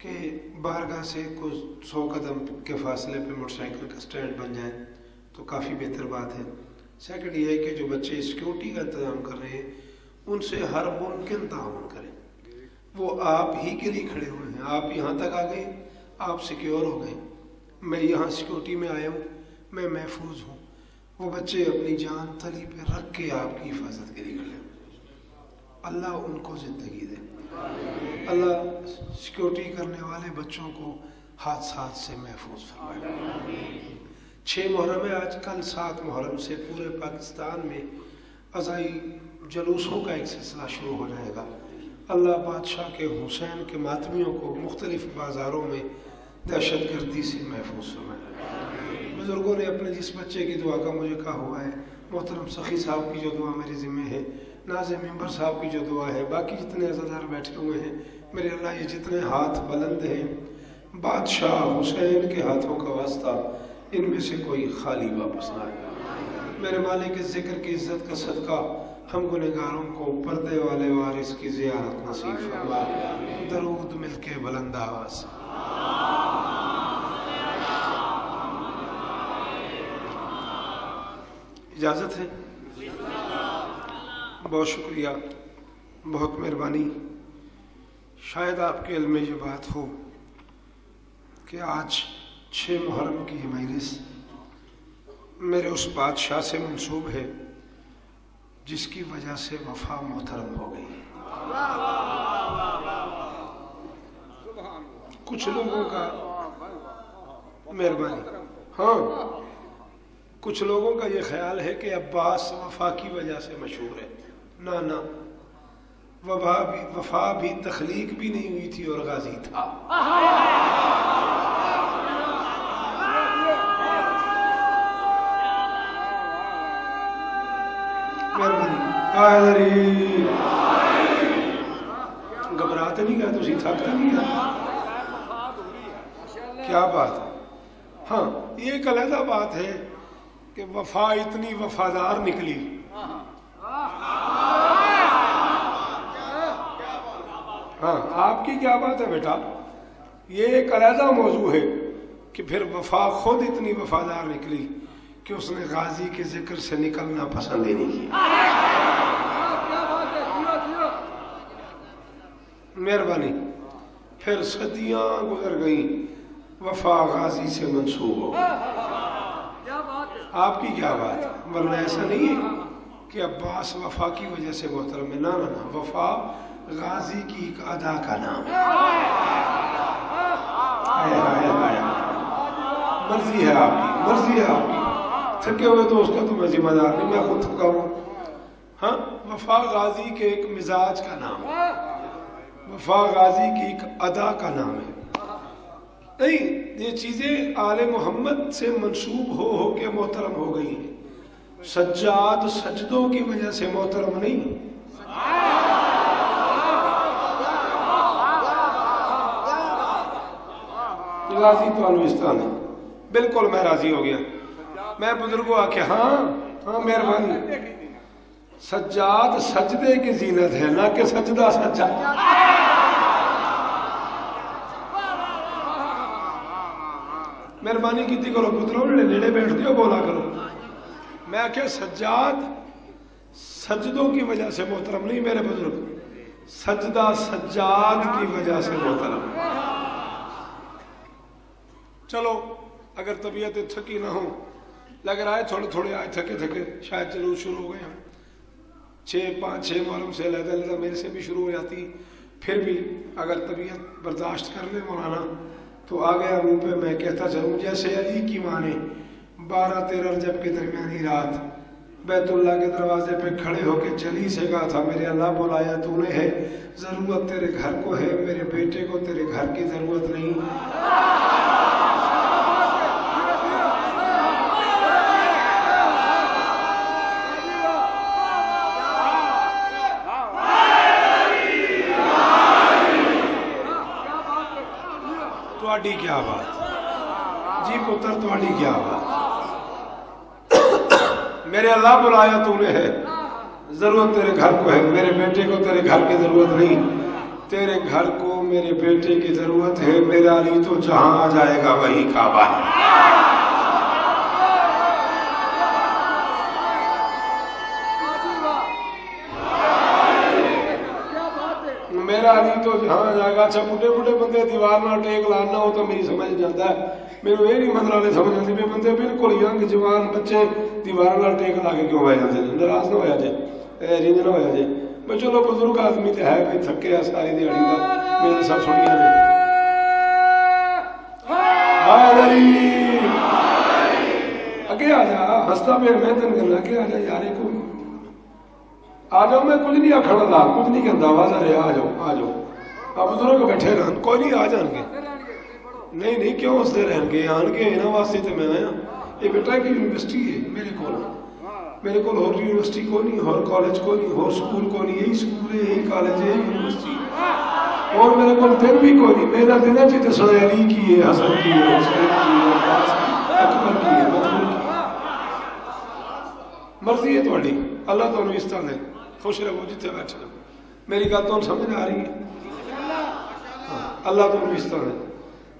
کہ بارگاہ سے کچھ 100 قدم کے فاصلے پہ موٹر سائیکل کا سٹینڈ بن جائے تو کافی بہتر بات ہے۔ سیکنڈ یہ ہے کہ جو بچے سیکیورٹی کا انتظام کر رہے ہیں ان سے ہر ممکن تعاون کریں۔ وہ آپ ہی کے لیے کھڑے ہوئے ہیں، آپ یہاں تک آ گئے، آپ سیکیور ہو گئے، میں یہاں سیکیورٹی میں آیا ہوں، میں محفوظ ہوں۔ وہ بچے اپنی جان تلی پہ رکھ کے آپ کی حفاظت کے لیے کھڑے ہیں۔ اللہ ان کو زندگی دے، اللہ سیکیورٹی کرنے والے بچوں کو حادثات سے محفوظ فرمائے۔ 6 محرم ہے آج، کل 7 محرم سے پورے پاکستان میں عزائی جلوسوں کا ایک سلسلہ شروع ہو جائے گا۔ اللہ بادشاہ کے حسین کے ماتمیوں کو مختلف بازاروں میں دہشت گردی سے محفوظ فرمائے۔ بزرگوں نے اپنے جس بچے کی دعا کا مجھے کہا ہوا ہے، محترم سخی صاحب کی جو دعا میرے ذمہ ہے، ناظم ممبر صاحب کی جو دعا ہے، باقی جتنے عزادار بیٹھے ہوئے ہیں، میرے اللہ یہ جتنے ہاتھ بلند ہیں بادشاہ حسین کے ہاتھوں کا واسطہ ان میں سے کوئی خالی واپس نہ آئے۔ میرے مالک کے ذکر کی عزت کا صدقہ ہم گنہگاروں کو پردے والے وارث کی زیارت نصیب فرما۔ درود مل کے بلند آواز۔ اجازت ہے؟ بہت شکریہ، بہت مہربانی۔ شاید آپ کے علم میں یہ بات ہو کہ آج 6 محرم کی یہ مجلس میرے اس بادشاہ سے منسوب ہے جس کی وجہ سے وفا محترم ہو گئی۔ کچھ لوگوں کا مہربانی، ہاں کچھ لوگوں کا یہ خیال ہے کہ عباس وفا کی وجہ سے مشہور ہے۔ نہ، وفا بھی تخلیق بھی نہیں ہوئی تھی اور غازی تھا۔ مہربانی، گھبراتے نہیں گئے، تسی تھکتے نہیں گئے، کیا بات ہے۔ ہاں یہ ایک علیحدہ بات ہے کہ وفا اتنی وفادار نکلی۔ ہاں آپ کی کیا بات ہے بیٹا، یہ ایک علیحدہ موضوع ہے کہ پھر وفا خود اتنی وفادار نکلی کہ اس نے غازی کے ذکر سے نکلنا پسند ہی نہیں کیا۔ مہربانی، پھر صدیاں گزر گئیں، وفا غازی سے منسوب ہو۔ آپ کی کیا بات ہے، ورنہ ایسا نہیں ہے کہ عباس وفا کی وجہ سے محترم ہے۔ نہ، وفا غازی کی ایک ادا کا نام ہے۔ مرضی ہے آپ کی، مرضی ہے آپ کی۔ تھکے ہوئے تو اس کا تو میں ذمہ دار نہیں، میں خود تھکا ہوں۔ ہاں وفا غازی کے ایک مزاج کا نام ہے، وفا غازی کی ایک ادا کا نام ہے۔ نہیں، یہ چیزیں آل محمد سے منسوب ہو کے محترم ہو گئی ہیں۔ سجاد سجدوں کی وجہ سے محترم نہیں۔ راضی تو انوستان ہے، بالکل میں راضی ہو گیا۔ میں بزرگوں آکے ہاں مہربانی، سجاد سجدے کی زینت ہے، نہ کہ سجدہ سجاد۔ مہربانی کیتی کرو پترو، نیڑے بیٹھ دیو بولا کرو۔ میں کہ سجاد سجدوں کی وجہ سے محترم نہیں میرے بزرگ، سجدہ سجاد کی وجہ سے محترم۔ چلو اگر طبیعت تھکی نہ ہو، لگ رہا ہے تھوڑے آئے تھکے شاید جلوس شروع ہو گئے ہیں۔ 5-6 محرم سے علیحدہ میرے سے بھی شروع ہو جاتی، پھر بھی اگر طبیعت برداشت کر لے مولانا تو آ گیا منہ پہ۔ میں کہتا چلوں جیسے علی کی ماں نے 12-13 رجب کے درمیانی رات بیت اللہ کے دروازے پہ کھڑے ہو کے چلی سے کہا تھا، میرے اللہ بلایا تو نے ہے، ضرورت تیرے گھر کو ہے، میرے بیٹے کو تیرے گھر کی ضرورت نہیں۔ تواڈی کیا بات جی پتر، تواڈی کیا بات، میرے اللہ بلایا تو نے ہے، ضرورت تیرے گھر کو ہے، میرے بیٹے کو تیرے گھر کی ضرورت نہیں۔ تیرے گھر کو میرے بیٹے کی ضرورت ہے، میرا علی تو جہاں آ جائے گا وہی کعبہ ہے۔ میرا علی تو جہاں آ جائے گا۔ اچھا بڑھے بڑھے بندے دیوار نہ ٹیک لانا ہو تو میری سمجھ جاتا ہے، میرے یہ نہیں مندر والے سمجھ آتی بھی بندے بالکل ینگ جوان بچے دیوار نہ ٹیک لا کے کیوں بہ جاتے ہیں؟ ناراض نہ ہوا جائے، رنج نہ ہوا جائے۔ میں چلو بزرگ آدمی تو ہے بھائی، تھکے ہے ساری دیہڑی کا، میرے سب سنیاں نے اگے آ جا، ہستا پہ میں تین کرنا کہ آ جا یار، کو آ جاؤ، میں کچھ نہیں آخر لا، کچھ نہیں کرتا، آواز آ رہا، آ جاؤ آ جاؤ، آپ بزرگ بیٹھے رہن، کوئی نہیں آ جان گے، نہیں نہیں کیوں ہستے رہن گے، آن کے یہاں واسطے تو میں آیا۔ یہ بیٹا کی یونیورسٹی ہے میرے کو اور یونیورسٹی کو نہیں، اور کالج کو نہیں، اور سکول کو نہیں، یہی سکول ہے، یہی کالج ہے، یونیورسٹی اور میرے کو دن بھی کوئی نہیں، میرا دن ہے جیتے سنے علی کی ہے، حسن کی ہے، حسین کی ہے، عباس کی، اکبر کی ہے، مطلوب کی مرضی ہے تھوڑی، اللہ تو اس طرح دے، خوش رہو جتنے بیٹھے رہو، میری گل تو سمجھ آ رہی ہے، اللہ تو اس طرح دے۔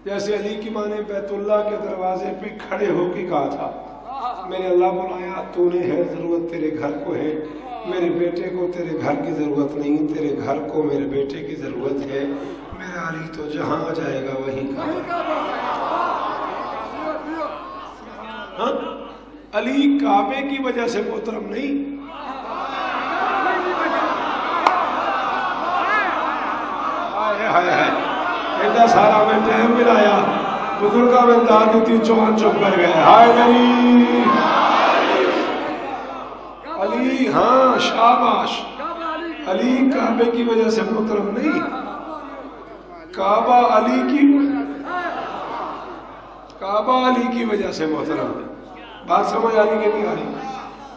جیسے علی کی ماں نے بیت اللہ کے دروازے پہ کھڑے ہو کے کہا تھا، میرے اللہ بلایا، تو نے ہے ضرورت تیرے گھر کو ہے، میرے بیٹے کو تیرے گھر کی ضرورت نہیں، تیرے گھر کو میرے بیٹے کی ضرورت ہے، میرا علی تو جہاں آ جائے گا وہیں ہاں علی کعبے کی وجہ سے محترم نہیں، ایڈا سارا میں ٹائم ملایا، بزرگاں میں داد دیتی، چوان چپ کر گئے، ہائے علی علی، ہاں شاباش، علی کعبے کی وجہ سے محترم نہیں، کعبہ علی کی وجہ سے محترم ہے۔ بات سمجھ آ رہی کہ نہیں آ رہی؟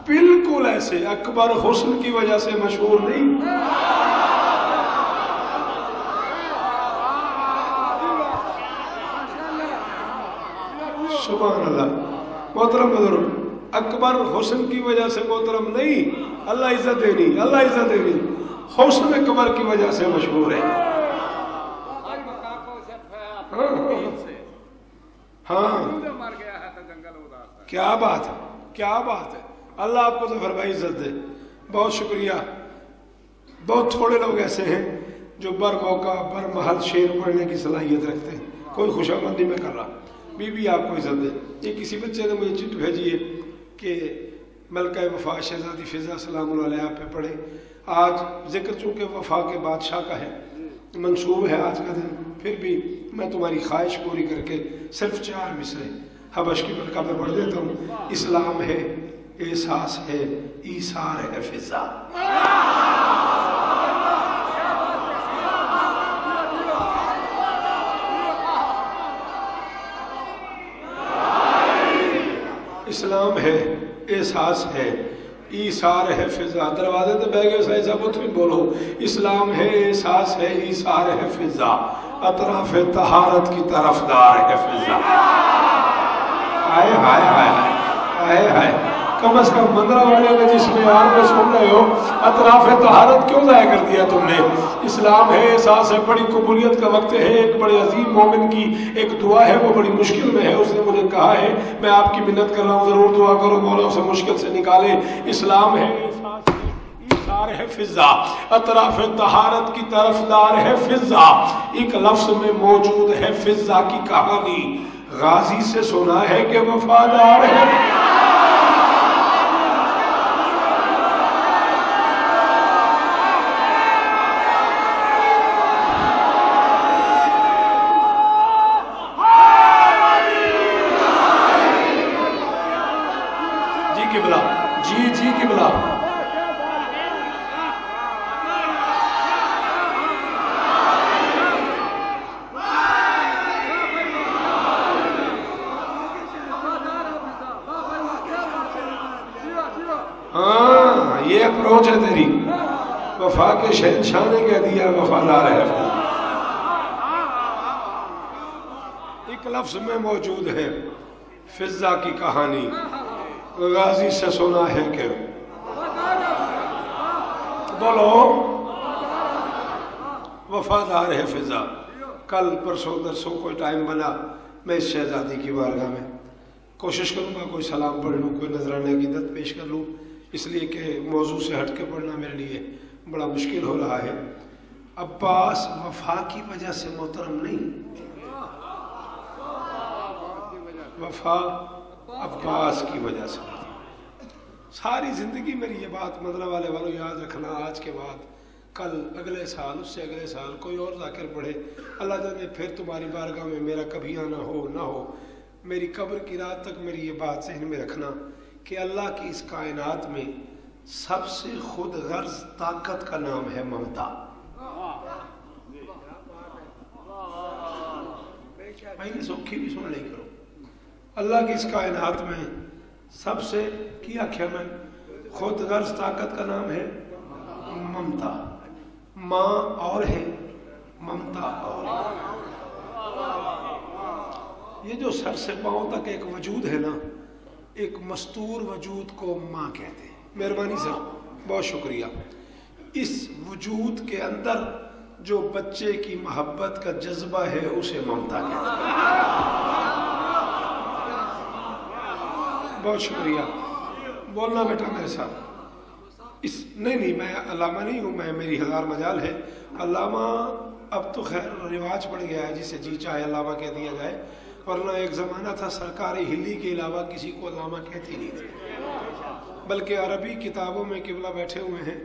بالکل ایسے اکبر حسن کی وجہ سے مشہور نہیں، سبحان اللہ، محترم بزرگ، اکبر حسن کی وجہ سے محترم نہیں، اللہ عزت دینی، اللہ عزت دینی، حسن اکبر کی وجہ سے مشہور ہے۔ ہاں کیا بات ہے، کیا بات ہے، اللہ آپ کو ظفر بھائی عزت دے، بہت شکریہ۔ بہت تھوڑے لوگ ایسے ہیں جو بر موقع بر محل شعر پڑھنے کی صلاحیت رکھتے ہیں، کوئی خوشامندی میں کر رہا، بی آپ کو عزت دے۔ یہ کسی بچے نے مجھے چٹ بھیجی ہے کہ ملکہ وفا شہزادی فضا سلام اللہ علیہ پہ پڑھے، آج ذکر چونکہ وفا کے بادشاہ کا ہے، منصوب ہے آج کا دن، پھر بھی میں تمہاری خواہش پوری کر کے صرف 4 مصرے حبش کی ملکہ میں پڑھ دیتا ہوں۔ اسلام ہے، احساس ہے، ایثار ہے فضا، اسلام ہے، احساس ہے، ایثار ہے فضا۔ دروازے تو بہ گئے صحیح صاحب، تم بولو، اسلام ہے، احساس ہے، ایثار ہے فضا، اطراف طہارت کی طرفدار ہے فضا۔ آئے ہائے ہائے آئے ہائے، کم از کم 15 والے میں جس میں آن میں سن رہے ہو، اطراف طہارت کیوں ضائع کر دیا تم نے؟ اسلام ہے، احساس ہے، بڑی قبولیت کا وقت ہے، ایک بڑے عظیم مومن کی ایک دعا ہے، وہ بڑی مشکل میں ہے، اس نے مجھے کہا ہے میں آپ کی منت کر رہا ہوں، ضرور دعا کرو مولا اسے مشکل سے نکالے۔ اسلام ہے، احساس ہے، ایثار ہے فضا، اطراف طہارت کی طرفدار ہے فضا۔ ایک لفظ میں موجود ہے فضا کی کہانی، غازی سے سنا ہے کہ وفادار ہے۔ جی قبلہ، ہاں یہ اپروچ ہے تیری، وفا کے شہنشاہ نے کہہ دیا وفادار ہے۔ ایک لفظ میں موجود ہے فضا کی کہانی، غازی سے سنا ہے کہ بولو وفادار ہے فضا۔ کل پرسوں درسوں کوئی ٹائم بنا میں اس شہزادی کی بارگاہ میں کوشش کروں گا کوئی سلام پڑھ لوں، کوئی نذرانہ عقیدت پیش کر لوں، اس لیے کہ موضوع سے ہٹ کے پڑھنا میرے لیے بڑا مشکل ہو رہا ہے۔ عباس وفا کی وجہ سے محترم نہیں، وفا عباس کی وجہ سے۔ ساری زندگی میری یہ بات مدنہ والے والوں یاد رکھنا، آج کے بعد کل اگلے سال اس سے اگلے سال کوئی اور ذاکر پڑھے، اللہ جانے پھر تمہاری بارگاہ میں میرا کبھی آنا ہو نہ ہو، میری قبر کی رات تک میری یہ بات ذہن میں رکھنا کہ اللہ کی اس کائنات میں سب سے خود غرض طاقت کا نام ہے ممتا۔ میں سوکھی بھی سن لے کرو، اللہ کی اس کائنات میں سب سے کیا کیا میں خود غرض طاقت کا نام ہے ممتا۔ ماں اور ہے، ممتا اور ہے۔ یہ جو سر سے پاؤں تک ایک وجود ہے نا، ایک مستور وجود کو ماں کہتے ہیں۔ مہربانی سر، بہت شکریہ۔ اس وجود کے اندر جو بچے کی محبت کا جذبہ ہے اسے ممتا کہتے ہیں۔ بہت شکریہ، بولنا بیٹا میرے ساتھ۔ نہیں میں علامہ نہیں ہوں، میں میری ہزار مجال ہے۔ علامہ اب تو خیر رواج پڑ گیا ہے، جسے جی چاہے علامہ کہہ دیا جائے، ورنہ ایک زمانہ تھا سرکاری ہلی کے علاوہ کسی کو علامہ کہتی نہیں تھی، بلکہ عربی کتابوں میں قبلہ بیٹھے ہوئے ہیں،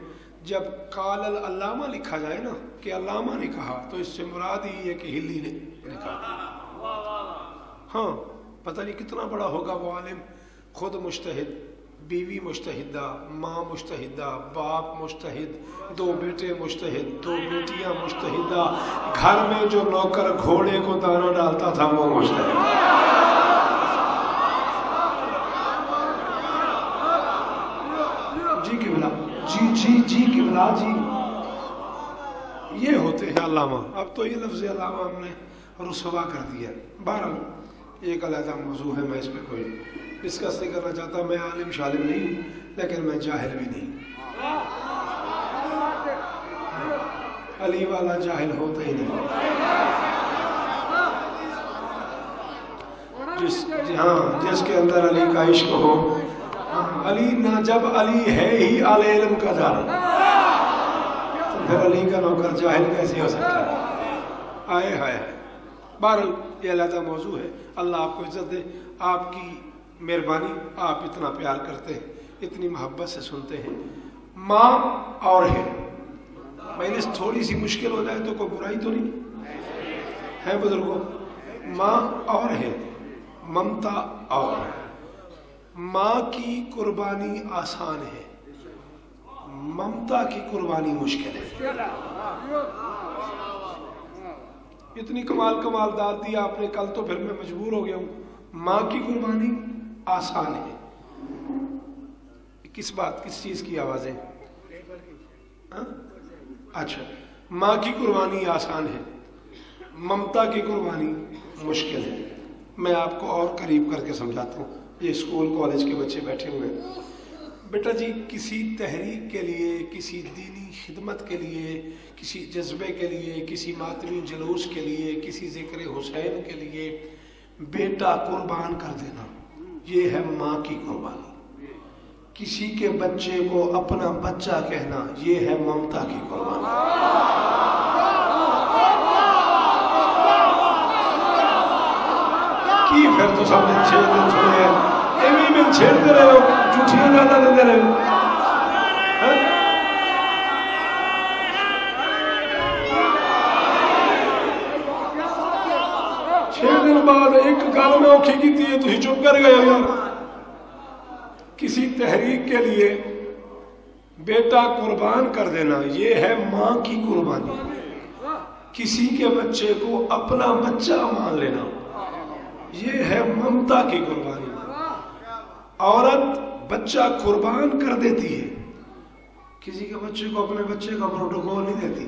جب قال العلامہ لکھا جائے نا کہ علامہ نے کہا تو اس سے مراد ہی ہے کہ ہلی نے کہا۔ ہاں پتہ نہیں کتنا بڑا ہوگا وہ عالم، خود مجتہد، بیوی مجتہدہ، ماں مجتہدہ، باپ مجتہد، 2 بیٹے مجتہد، 2 بیٹیاں مجتہدہ، گھر میں جو نوکر گھوڑے کو دانا ڈالتا تھا وہ مجتہد۔ جی قبلہ، جی قبلہ جی، یہ ہوتے ہیں علامہ۔ اب تو یہ لفظ علامہ ہم نے رسوا کر دیا۔ بہرحال ایک علیحدہ موضوع ہے، میں اس پہ کوئی ڈسکس نہیں کرنا چاہتا۔ میں عالم شالم نہیں ہوں، لیکن میں جاہل بھی نہیں۔ علی والا جاہل ہوتا ہی نہیں۔ جس کے اندر علی کا عشق ہو، علی نہ جب علی ہے ہی اعلی علم کا جان، تو پھر علی کا نوکر جاہل کیسے ہو سکتا ہے؟ آئے ہائے۔ بہرحال یہ علیحدہ موضوع ہے۔ اللہ آپ کو عزت دے، آپ کی مہربانی، آپ اتنا پیار کرتے ہیں، اتنی محبت سے سنتے ہیں۔ ماں اور ہے، میں نے تھوڑی سی مشکل ہو جائے تو کوئی برائی تو نہیں ہے بزرگوں؟ ماں اور ہے، ممتا اور ہے۔ ماں کی قربانی آسان ہے، ممتا کی قربانی مشکل ہے۔ اتنی کمال داد دی آپ نے کل، تو پھر میں مجبور ہو گیا ہوں۔ ماں کی قربانی آسان ہے۔ کس چیز کی آوازیں؟ اچھا، ماں کی قربانی آسان ہے، ممتا کی قربانی مشکل ہے۔ میں آپ کو اور قریب کر کے سمجھاتا ہوں۔ یہ اسکول کالج کے بچے بیٹھے ہوئے ہیں۔ بیٹا جی، کسی تحریک کے لیے، کسی دینی خدمت کے لیے، کسی جذبے کے لیے، کسی ماتمی جلوس کے لیے، کسی ذکر حسین کے لیے بیٹا قربان کر دینا، یہ ہے ماں کی قربانی۔ کسی کے بچے کو اپنا بچہ کہنا، یہ ہے ممتا کی قربانی۔ کی پھر تو سب نے 6 دن سنے ہیں، ایویں میں چھیڑتے رہے ہو، جھوٹیاں زیادہ دیتے رہے ہو۔ 6 دن بعد ایک گل میں اوکھی کی تھی، تو ہی چپ کر گئے یار۔ کسی تحریک کے لیے بیٹا قربان کر دینا، یہ ہے ماں کی قربانی۔ کسی کے بچے کو اپنا بچہ مان لینا، یہ ہے ممتا کی قربانی۔ عورت بچہ قربان کر دیتی ہے، کسی کے بچے کو اپنے بچے کا پروٹوکول نہیں دیتی۔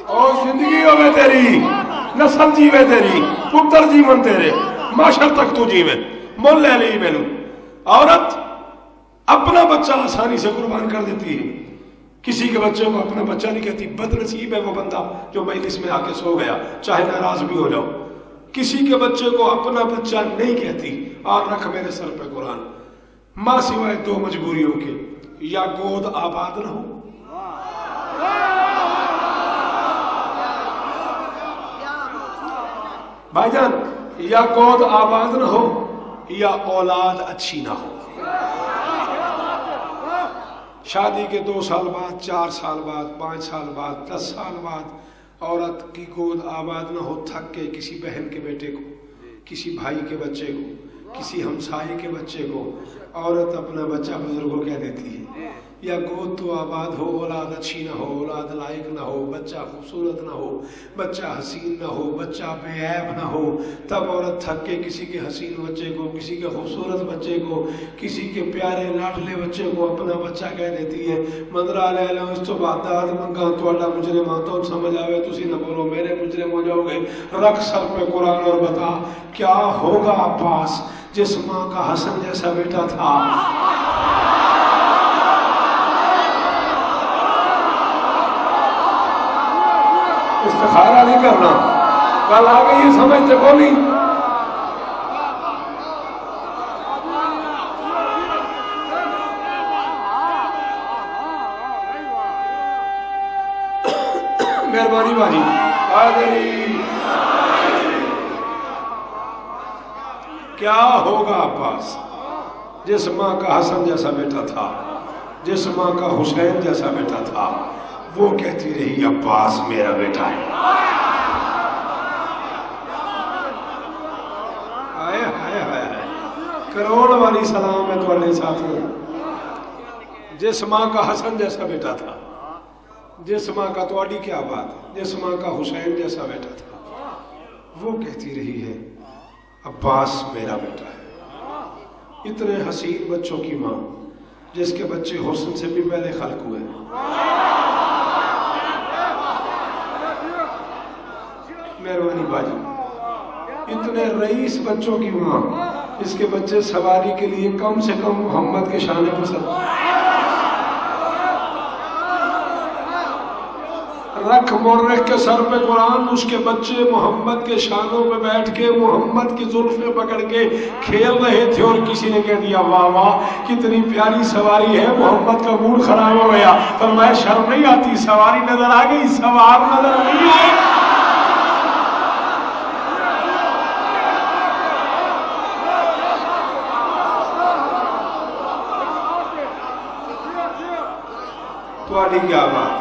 اور زندگی ہوئے تیری، نسل جیوے تیری، پتر جیون تیرے، معاشر تک تو جیوے، مول لے لی میں نو۔ عورت اپنا بچہ آسانی سے قربان کر دیتی ہے. کسی کے بچے کو اپنا بچہ نہیں کہتی. بد نصیب ہے وہ بندہ جو مجلس میں آ کے سو گیا چاہے ناراض بھی ہو جاؤ. کسی کے بچے کو اپنا بچہ نہیں کہتی. اور رکھ میرے سر پہ قرآن ماں سوائے دو مجبوریوں کے, یا گود آباد نہ ہو, بھائی جان, یا گود آباد نہ ہو, یا اولاد اچھی نہ ہو. شادی کے 2 سال بعد, 4 سال بعد, 5 سال بعد, 10 سال بعد عورت کی گود آباد نہ ہو, تھک کے کسی بہن کے بیٹے کو, کسی بھائی کے بچے کو, کسی ہمسائے کے بچے کو عورت اپنا بچہ بزرگ کو کہہ دیتی ہے. یا گود تو آباد ہو, اولاد اچھی نہ ہو, اولاد لائق نہ ہو, بچہ خوبصورت نہ ہو, بچہ حسین نہ ہو, بچہ بے عیب نہ ہو. تب عورت تھک کے کسی کے حسین بچے کو, کسی کے خوبصورت بچے کو, کسی کے پیارے لاڈلے بچے کو اپنا بچہ کہہ دیتی ہے. مندرا لے لو اس تو بات داد منگا تھوڑا مجرم آتا سمجھ آوے تسی نہ بولو میرے مجرم ہو جاؤ گے. رکھ سر پہ قرآن اور بتا کیا ہوگا عباس جس ماں کا حسن جیسا بیٹا تھا. استخارہ نہیں کرنا, کل آگے یہ سمجھتے کو نہیں. مہربانی بھائی کیا ہوگا عباس جس ماں کا حسن جیسا بیٹا تھا, جس ماں کا حسین جیسا بیٹا تھا, وہ کہتی رہی عباس میرا بیٹا ہے. آئے ہائے ہائے, کروڑ والی سلام ہے تمہارے ساتھوں. جس ماں کا حسن جیسا بیٹا تھا, جس ماں کا تواڈی کیا بات, جس ماں کا حسین جیسا بیٹا تھا, وہ کہتی رہی ہے عباس میرا بیٹا ہے. اتنے حسین بچوں کی ماں جس کے بچے حسن سے بھی پہلے خلق ہوئے. مہربانی باجی, اتنے رئیس بچوں کی ماں اس کے بچے سواری کے لیے کم سے کم محمد کے شانے پسند. رکھ مورخ کے سر پہ قرآن, اس کے بچے محمد کے شانوں پہ بیٹھ کے محمد کی زلفیں پکڑ کے کھیل رہے تھے, اور کسی نے کہہ دیا واہ واہ کتنی پیاری سواری ہے, محمد کا موڈ خراب ہو گیا. پر میں شرم نہیں آتی, سواری نظر آ گئی, سوار نظر نہیں آئے. تواڈی کیا بات,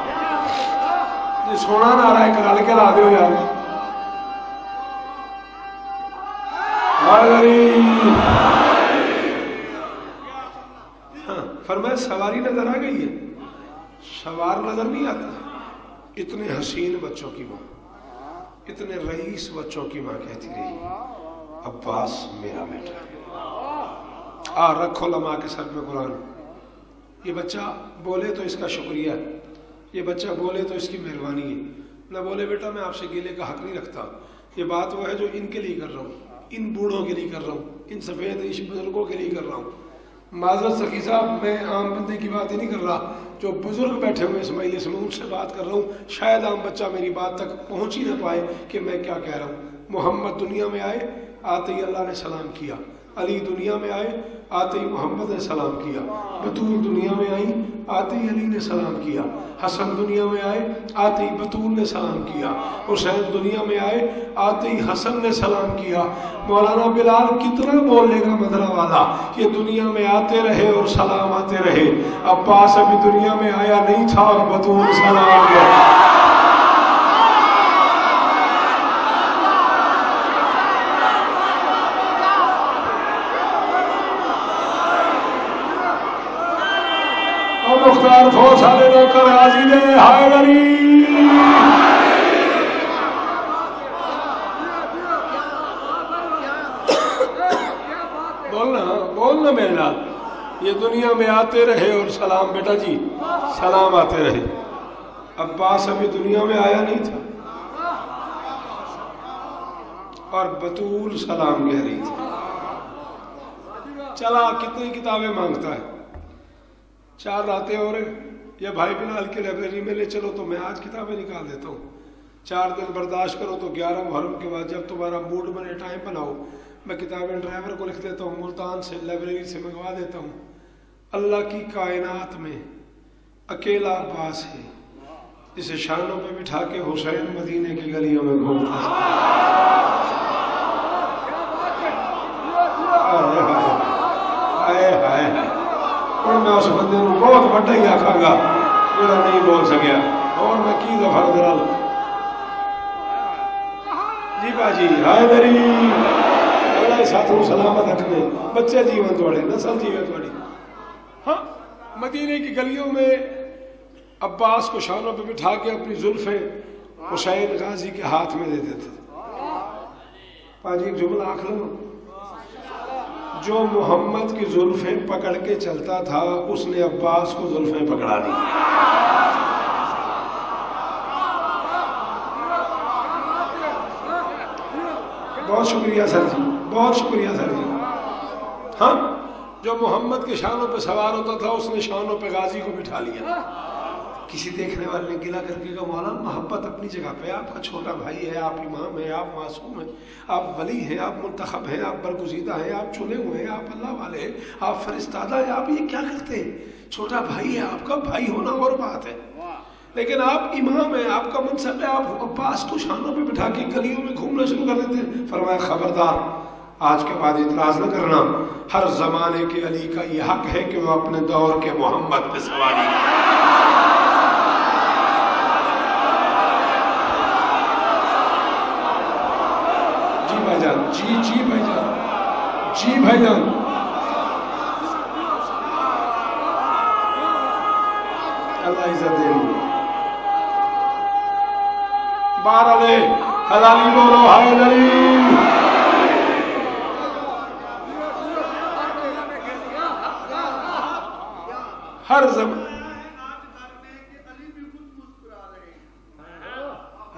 سونا نہ رہا ہے کرال کے لا دیو یار. فرمایا سواری نظر آ گئی ہے, سوار نظر نہیں آتا. اتنے حسین بچوں کی ماں, اتنے رئیس بچوں کی ماں کہتی رہی عباس میرا بیٹا ہے. رکھو علماء کے سر میں قرآن. یہ بچہ بولے تو اس کا شکریہ ہے, یہ بچہ بولے تو اس کی مہربانی ہے. نہ بولے بیٹا میں آپ سے گیلے کا حق نہیں رکھتا, یہ بات وہ ہے جو ان کے لیے کر رہا ہوں, ان بوڑھوں کے لیے کر رہا ہوں, ان سفید ریش بزرگوں کے لیے کر رہا ہوں. معذرت سخی صاحب, میں عام بندے کی بات ہی نہیں کر رہا, جو بزرگ بیٹھے ہوئے اس مجلس میں ان سے بات کر رہا ہوں. شاید عام بچہ میری بات تک پہنچ ہی نہ پائے کہ میں کیا کہہ رہا ہوں. محمد دنیا میں آئے, آتے ہی اللہ نے سلام کیا. علی دنیا میں آئے, آتے ہی محمد نے سلام کیا. بطول دنیا میں آئی, آتے ہی علی نے سلام کیا. حسن دنیا میں آئے, آتے ہی بطول نے سلام کیا. حسین دنیا میں آئے, آتے ہی حسن نے سلام کیا. مولانا بلال کتنا بولنے کا مدرہ والا, یہ دنیا میں آتے رہے اور سلام آتے رہے. عباس ابھی دنیا میں آیا نہیں تھا اور بطول سلام کیا. مختار فوج والے نوکر حاضر نے حیدری. بولنا میرے نال, یہ دنیا میں آتے رہے اور سلام بیٹا جی سلام آتے رہے. عباس ابھی دنیا میں آیا نہیں تھا اور بطول سلام کہہ رہی تھی. چلا کتنی کتابیں مانگتا ہے, 4 راتیں اور یا بھائی بلال کی لائبریری میں لے چلو تو میں آج کتابیں نکال دیتا ہوں. 4 دن برداشت کرو تو 11 محرم کے بعد جب تمہارا موڈ بنے ٹائم بناؤ میں کتابیں ڈرائیور کو لکھ دیتا ہوں, ملتان سے لائبریری سے منگوا دیتا ہوں. اللہ کی کائنات میں اکیلا عباس ہے جسے شانوں پہ بٹھا کے حسین مدینے کی گلیوں میں گھومتا ہے. اور میں اس بندے کو بہت بڑا ہی آکھاں گا جڑا نہیں بول سکیا. اور میں کی دفعہ درال جی باجی ہائے دری اللہ ساتھوں سلامت رکھنے, بچے جیون توڑے, نسل جیون توڑی. ہاں مدینے کی گلیوں میں عباس کو شانوں پہ بٹھا کے اپنی زلفیں حسین غازی کے ہاتھ میں دیتے تھے. باجی ایک جملہ آخ لوں, جو محمد کی زلفیں پکڑ کے چلتا تھا اس نے عباس کو زلفیں پکڑا دی. بہت شکریہ سر جی, بہت شکریہ سر جی. ہاں جو محمد کے شانوں پہ سوار ہوتا تھا اس نے شانوں پہ غازی کو بٹھا لیا. کسی دیکھنے والے نے گلا کر کے کہا مولانا محبت اپنی جگہ پہ, آپ کا چھوٹا بھائی ہے, آپ امام ہیں, آپ معصوم ہیں, آپ ولی ہیں, آپ منتخب ہیں, آپ برگزیدہ ہیں, آپ چنے ہوئے ہیں, آپ اللہ والے ہیں, آپ فرستادہ ہیں, آپ یہ کیا کرتے ہیں؟ چھوٹا بھائی ہے آپ کا, بھائی ہونا اور بات ہے, لیکن آپ امام ہیں, آپ کا منصب ہے, آپ عباس کو شانوں پہ بٹھا کے گلیوں میں گھومنا شروع کر دیتے ہیں. فرمایا خبردار آج کے بعد اعتراض نہ کرنا, ہر زمانے کے علی کا یہ حق ہے کہ وہ اپنے دور کے محمد پہ سواری کرے. جی بھائی جان, جی بھائی جان, جی بھائی جان. اللہ عزت دے لی. بارالے حلالی بولو ہائے دلیل. ہر زمان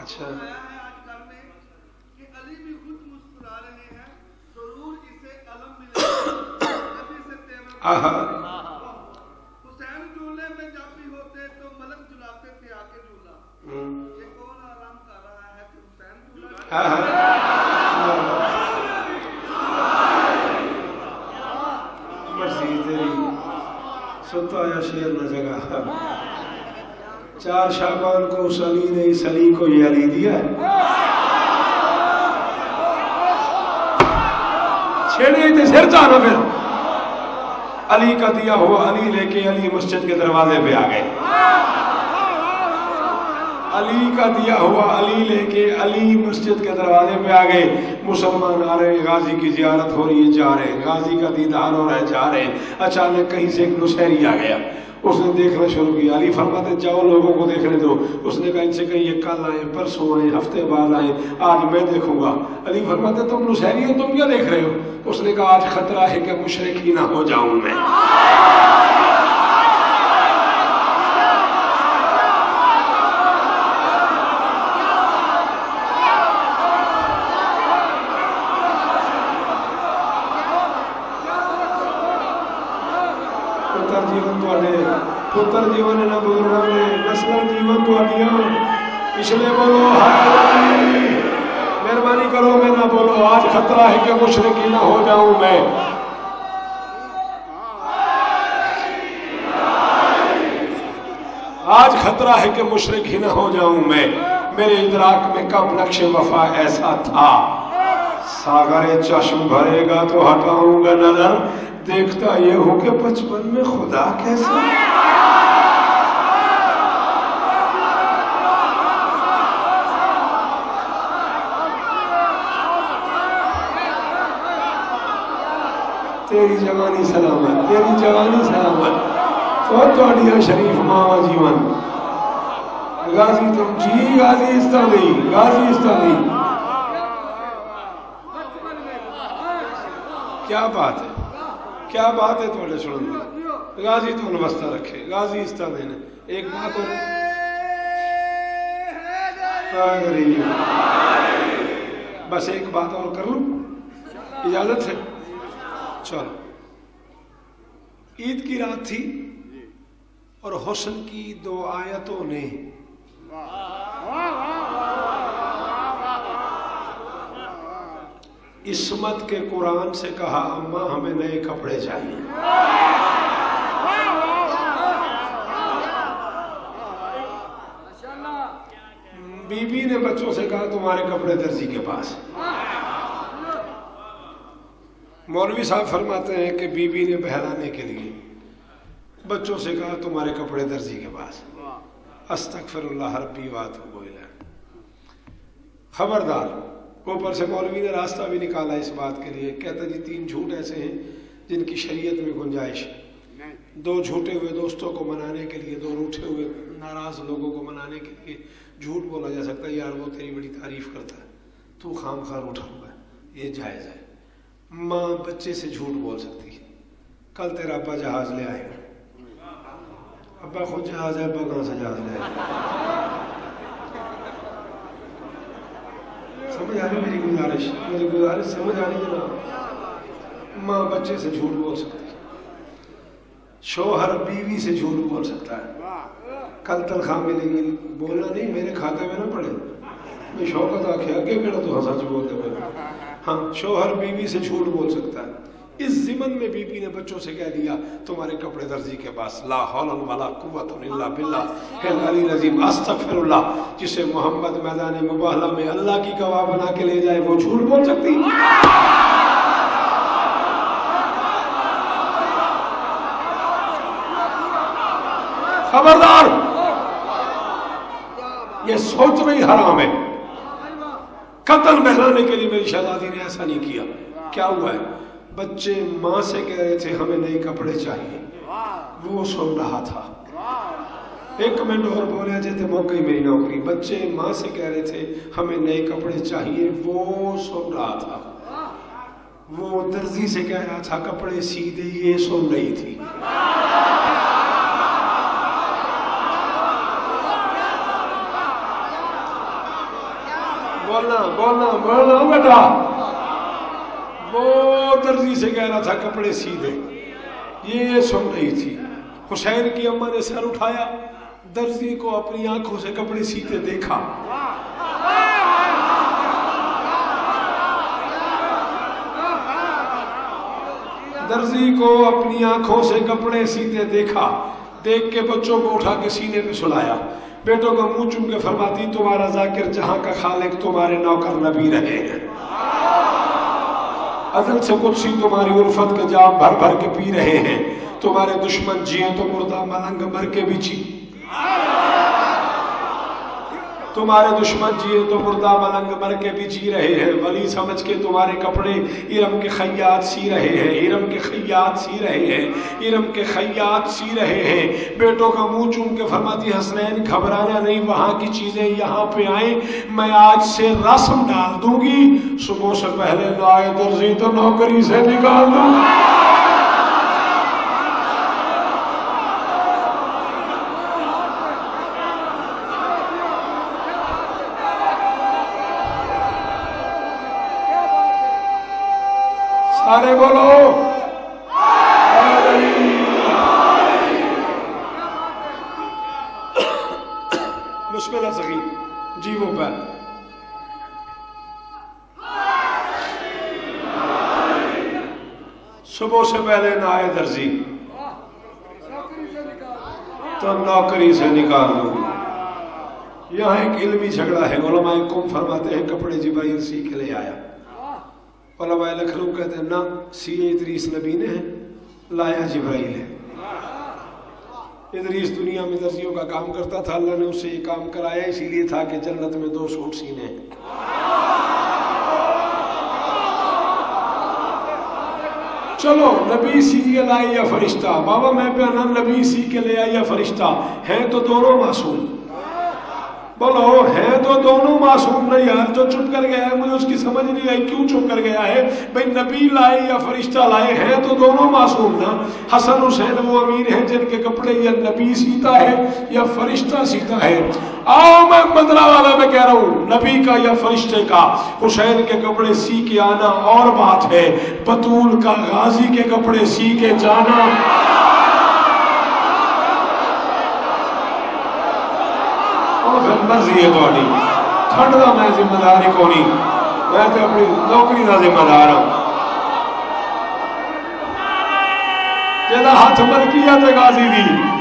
اچھا آہا حسین جھولے میں جب بھی ہوتے تو ملک جلاتے تھے آ کے جھولا. یہ کون آرام کر رہا ہے کہ حسین جھولا. مرضی تیری سنتا یا شیر نہ جگہ. 4 شعبان کو اس علی نے اس علی کو یہ علی دیا ہے. چھیڑے تھے سر جانا پھر علی کا دیا ہوا علی لے کے علی مسجد کے دروازے پہ آ گئے. علی کا دیا ہوا علی لے کے علی مسجد کے دروازے پہ آ گئے. مسلمان آ رہے, غازی کی زیارت ہو رہی ہے, جا رہے, غازی کا دیدار ہو رہا ہے, جا رہے. اچانک کہیں سے ایک نشہری آ گیا, اس نے دیکھنا شروع کیا. علی فرماتے جاؤ لوگوں کو دیکھنے دو. اس نے کہا ان سے کہیں یہ کل آئے, پرسوں آئے, ہفتے بعد آئے, آج میں دیکھوں گا. علی فرماتے تم نشہری ہو, تم کیا دیکھ رہے ہو؟ اس نے کہا آج خطرہ ہے کہ مشرک ہی نہ ہو جاؤں میں. پتر جیون نہ بولنا میں نسل جیون تو آدیاں پچھلے بولو مہربانی کرو میں نہ بولو. آج خطرہ ہے کہ مشرک ہی نہ ہو جاؤں میں. آج خطرہ ہے کہ مشرک ہی نہ ہو جاؤں میں. میرے ادراک میں کب نقش وفا ایسا تھا, ساغر چشم بھرے گا تو ہٹاؤں گا نظر, دیکھتا یہ ہو کہ 55 میں خدا کیسا. تیری جوانی سلامت, تیری جوانی سلامت. تو شریف ماما جیون غازی تم جی غازی استا نہیں, غازی استا نہیں. کیا بات ہے, کیا بات ہے تھوڑے سنن دی. غازی تو نوستہ رکھے, غازی استا دینے. ایک بات اور بس ایک بات اور کر لوں, اجازت ہے؟ چلو. عید کی رات تھی, اور حسن کی 2 آیتوں نے عصمت کے قرآن سے کہا اماں ہمیں نئے کپڑے چاہیے. بی بی نے بچوں سے کہا تمہارے کپڑے درزی کے پاس. مولوی صاحب فرماتے ہیں کہ بی بی نے بہلانے کے لیے بچوں سے کہا تمہارے کپڑے درزی کے پاس. استغفر اللہ ربی واتوب الیہ. خبردار. اوپر سے مولوی نے راستہ بھی نکالا اس بات کے لیے. کہتا جی 3 جھوٹ ایسے ہیں جن کی شریعت میں گنجائش ہے. 2 جھوٹے ہوئے دوستوں کو منانے کے لیے, 2 روٹھے ہوئے ناراض لوگوں کو منانے کے لیے جھوٹ بولا جا سکتا ہے. یار وہ تیری بڑی تعریف کرتا ہے, تو خام خواہ روٹھا ہوا ہے, یہ جائز ہے. ماں بچے سے جھوٹ بول سکتی ہے. کل تیرا ابا جہاز لے آئے گا. ابا خود جہاز ہے, ابا کہاں سے جہاز لے آئے گا؟ سمجھ آ رہی میری گزارش سمجھ آ رہی جناب. ماں بچے سے جھوٹ بول سکتی ہے. شوہر بیوی سے جھوٹ بول سکتا ہے. کل تنخواہ ملے گی, بولنا نہیں میرے کھاتے میں نہ پڑے. میں شوقت آکھے اگے کہڑا تو سچ بولتے پڑے. ہاں شوہر بیوی سے جھوٹ بول سکتا ہے. اس ضمن میں بی بی نے بچوں سے کہہ دیا تمہارے کپڑے درزی کے پاس. لا حول ولا قوت الا باللہ العلی العظیم. استغفر اللہ. جسے محمد میدان مباہلہ میں اللہ کی گواہ بنا کے لے جائے وہ جھوٹ بول سکتی. خبردار, یہ سوچنا ہی حرام ہے. قتل بہلانے کے لیے میری شہزادی نے ایسا نہیں کیا. کیا ہوا ہے؟ بچے ماں سے کہہ رہے تھے ہمیں نئے کپڑے چاہیے, وہ سن رہا تھا. 1 منٹ اور بولے جاتے موقع ہی میری نوکری. بچے ماں سے کہہ رہے تھے ہمیں نئے کپڑے چاہیے, وہ سن رہا تھا. وہ درزی سے کہہ رہا تھا کپڑے سی دے, یہ سن رہی تھی. بولنا بیٹا. وہ درزی سے کہہ رہا تھا کپڑے سی دے, یہ سن رہی تھی. حسین کی اماں نے سر اٹھایا, درزی کو اپنی آنکھوں سے کپڑے سیتے دیکھا. درزی کو اپنی آنکھوں سے کپڑے سیتے دیکھا. دیکھ کے بچوں کو اٹھا کے سینے پہ سلایا. بیٹوں کا منہ چوم کے فرماتی تمہارا ذاکر جہاں کا خالق تمہارے نوکر نبی رہے ہیں. ازل سے قدسی تمہاری الفت کے جام بھر بھر کے پی رہے ہیں. تمہارے دشمن جیے تو مردہ ملنگ مر کے بھی جی. تمہارے دشمن جیے تو مردہ ملنگ مر کے بھی جی رہے ہیں. ولی سمجھ کے تمہارے کپڑے ارم کے خیاط سی رہے ہیں, ارم کے خیاط سی رہے ہیں, ارم کے خیاط سی رہے ہیں. بیٹوں کا منہ چوم کے فرماتی حسنین گھبرانا نہیں, وہاں کی چیزیں یہاں پہ آئیں, میں آج سے رسم ڈال دوں گی. صبح سے پہلے نہ آئے درزی تو نوکری سے نکال دوں گی. سارے بولو مشکل ہے سخی جی. وہ پہ صبح سے پہلے نہ آئے درزی تو نوکری سے نکال دوں. یہاں ایک علمی جھگڑا ہے. علماء قوم فرماتے ہیں کپڑے جبرائیل سی کے لے آیا. علماء لکھنؤ کہتے ہیں نہ, سیے ادریس نبی نے ہے, لایا جبرائیل ہے. ادریس دنیا میں درزیوں کا کام کرتا تھا, اللہ نے اسے یہ کام کرایا اسی لیے تھا کہ جنت میں 2 سوٹ سینے ہیں. چلو نبی سی کے لائے یا فرشتہ, بابا میں پہنا نبی سی کے لے آیا یا فرشتہ, ہیں تو دونوں معصوم. بولو ہیں تو دونوں معصوم نہیں یار. جو چپ کر گیا ہے مجھے اس کی سمجھ نہیں آئی کیوں چپ کر گیا ہے. بھئی نبی لائے یا فرشتہ لائے, ہیں تو دونوں معصوم نا. حسن حسین وہ امیر ہیں جن کے کپڑے یا نبی سیتا ہے یا فرشتہ سیتا ہے. آؤ میں مدرہ والا میں کہہ رہا ہوں, نبی کا یا فرشتے کا. حسین کے کپڑے سی کے آنا اور بات ہے, بطول کا غازی کے کپڑے سی کے جانا. وہ پھر مرضی ہے تھوڑی ٹھنڈ کا میں ذمہ دار ہی کونی میں تو اپنی نوکری کا ذمہ دار ہوں جہاں ہاتھ ملکیت ہے غازی دی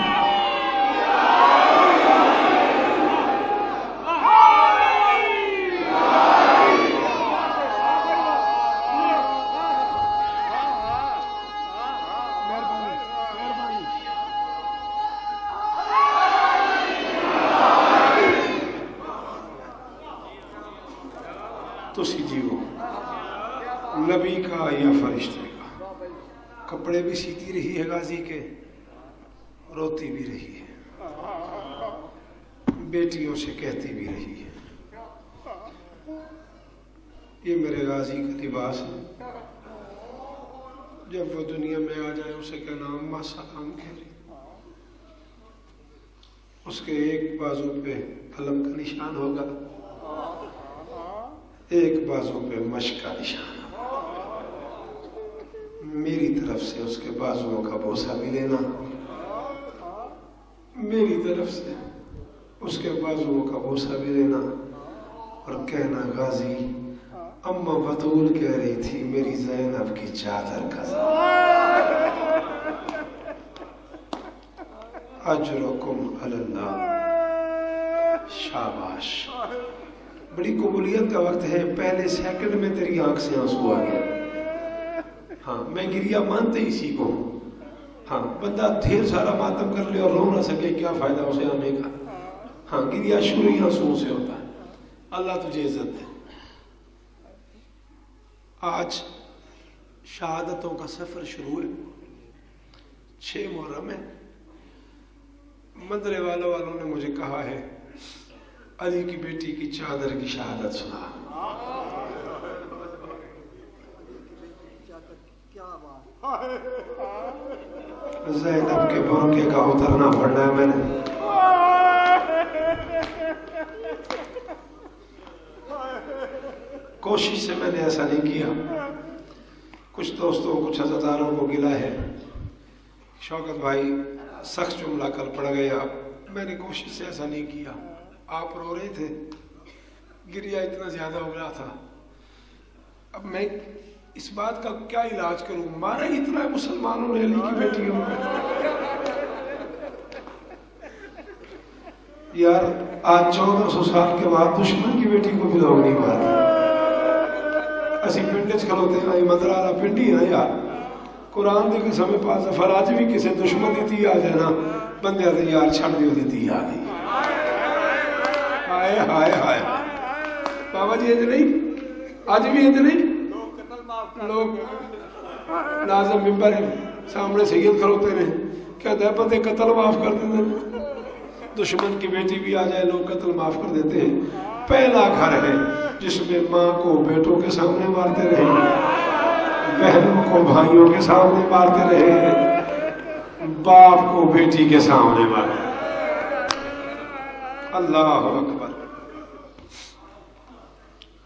نبی کا یا فرشتے کا کپڑے بھی سیتی رہی ہے غازی کے روتی بھی رہی ہے بیٹیوں سے کہتی بھی رہی ہے یہ میرے غازی کا لباس ہے جب وہ دنیا میں آ جائے اسے کہنا اماں سلام کہہ اس کے ایک بازو پہ قلم کا نشان ہوگا ایک بازو پہ مشق کا نشان میری طرف سے اس کے بازوؤں کا بوسہ بھی لینا میری طرف سے اس کے بازوؤں کا بوسہ بھی لینا اور کہنا غازی اماں بطول کہہ رہی تھی میری زینب کی چادر کا اجرکم علی اللہ شاباش بڑی قبولیت کا وقت ہے پہلے سیکنڈ میں تیری آنکھ سے آنسو آ گیا ہاں میں گریا مانتے اسی کو ہاں بندہ ڈھیر سارا ماتم کر لے اور رو نہ سکے کیا فائدہ اسے آنے کا ہاں گریا شروع ہی آنسوؤں سے ہوتا ہے اللہ تجھے عزت دے آج شہادتوں کا سفر شروع ہے 6 محرم ہے مدرے والوں نے مجھے کہا ہے علی کی بیٹی کی چادر کی شہادت سنا زینب کے برقعے کا اترنا پڑنا ہے میں نے کوشش سے میں نے ایسا نہیں کیا کچھ دوستوں کچھ عزاداروں کو گلا ہے شوکت بھائی سخت جملہ کل پڑ گیا میں نے کوشش سے ایسا نہیں کیا آپ رو رہے تھے گریا اتنا زیادہ ہو رہا تھا اب میں اس بات کا کیا علاج کروں مارا اتنا ہے مسلمانوں نے علی کی بیٹیوں یار آج 1400 سال کے بعد دشمن کی بیٹی کو بھی لوگ نہیں مارتے اسی پنڈے کھلوتے ہیں مدرارا پنڈی ہے یار قرآن دے قسم پاس فراج بھی کسی دشمن دیتی آ جائے نا بندے آتے یار چھڑ دیو دیتی آ گئی ہائے ہائے ہائے بابا جی انج نہیں آج بھی انج نہیں لوگ ناظم ممبر سامنے سید کھلوتے ہیں کہتے ہیں بندے قتل معاف کر دیتے ہیں دشمن کی بیٹی بھی آ جائے لوگ قتل معاف کر دیتے ہیں پہلا گھر ہے جس میں ماں کو بیٹوں کے سامنے مارتے رہے بہنوں کو بھائیوں کے سامنے مارتے رہے باپ کو بیٹی کے سامنے مارتے اللہ اکبر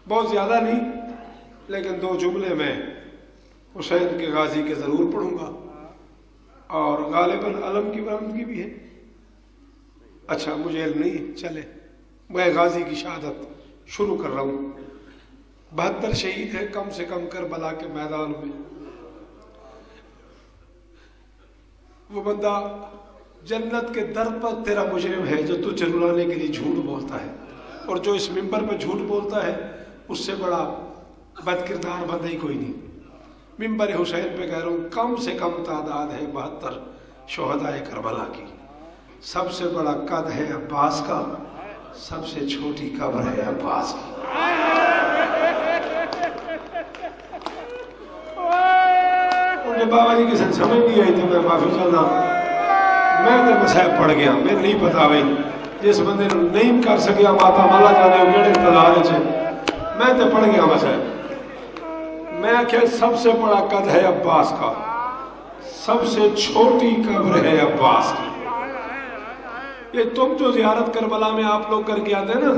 بہت زیادہ نہیں لیکن 2 جملے میں حسین کے غازی کے ضرور پڑھوں گا اور غالباً علم کی برآمدگی بھی ہے اچھا مجھے علم نہیں چلے میں غازی کی شہادت شروع کر رہا ہوں 72 شہید ہیں کم سے کم کربلا کے میدان میں وہ بندہ جنت کے در پر تیرا مجرم ہے جو تجھے رلانے کے لیے جھوٹ بولتا ہے اور جو اس ممبر پہ جھوٹ بولتا ہے اس سے بڑا بد کردار بندہ ہی کوئی نہیں ممبر حسین پہ کہہ رہا ہوں کم سے کم تعداد ہے 72 شہدائے کربلا کی سب سے بڑا قد ہے عباس کا سب سے چھوٹی قبر ہے عباس کی انہیں بابا جی کسی سمجھ نہیں آئی تو میں معافی چاہتا میں تو مسائب پڑھ گیا میں نہیں پتا بھائی جس بندے نہیں کر سکیا ماتا مالا جانے وہ کہڑے اقتدار چھے میں تو پڑھ گیا مسائب میں کہ سب سے بڑا قد ہے عباس کا سب سے چھوٹی قبر ہے عباس کی یہ تم جو زیارت کربلا میں آپ لوگ کر کے آتے ہیں نا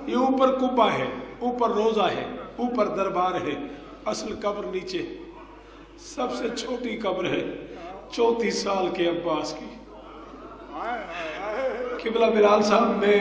یہ اوپر قبہ ہے اوپر روزہ ہے اوپر دربار ہے اصل قبر نیچے سب سے چھوٹی قبر ہے 34 سال کے عباس کی قبلہ بلال صاحب میں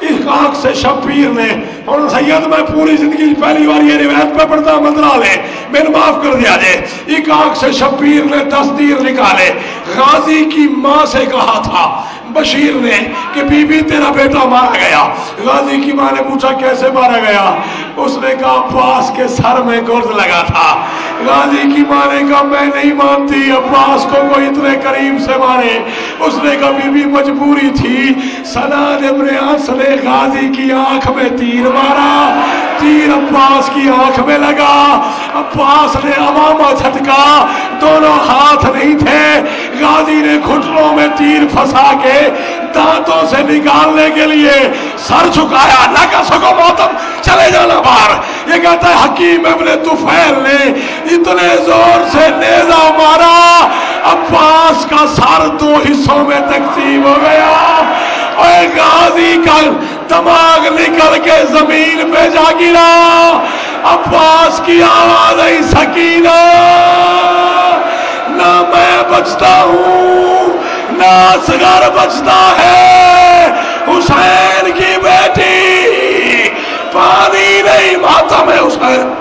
اس آنکھ سے شبیر نے اور سید میں پوری زندگی پہلی بار یہ روایت پہ پڑھتا مندرہ لے میرے معاف کر دیا جائے. ایک آنکھ سے شبیر نے تصدیر نکالے. غازی کی ماں سے کہا تھا بشیر نے کہ بی بی تیرا بیٹا مارا گیا. غازی کی ماں نے پوچھا کیسے مارا گیا؟ اس نے کہا عباس کے سر میں گرد لگا تھا. غازی کی ماں نے کہا میں نہیں مانتی عباس کو کوئی اتنے قریب سے مارے. اس نے کہا بی بی مجبوری تھی. سنان ابن انس نے غازی کی آنکھ میں تیر مارا. تیر عباس کی آنکھ میں لگا. عباس نے عوامہ جھٹکا. دونوں ہاتھ نہیں تھے. غازی نے گھٹنوں میں تیر پھنسا کے دانتوں سے نکالنے کے لیے سر جھکایا. نہ کہا سکو محتم چلے جانا باہر. یہ کہتا ہے حکیم ابن طفیل نے اتنے زور سے نیزہ مارا عباس کا سر 2 حصوں میں تقسیم ہو گیا. اور غازی کا دماغ نکل کے زمین پہ جا گرا. عباس کی آواز آئی سکینہ نہ میں بچتا ہوں نہ اصغر بچتا ہے. حسین کی بیٹی پانی نہیں ماتم ہے حسین.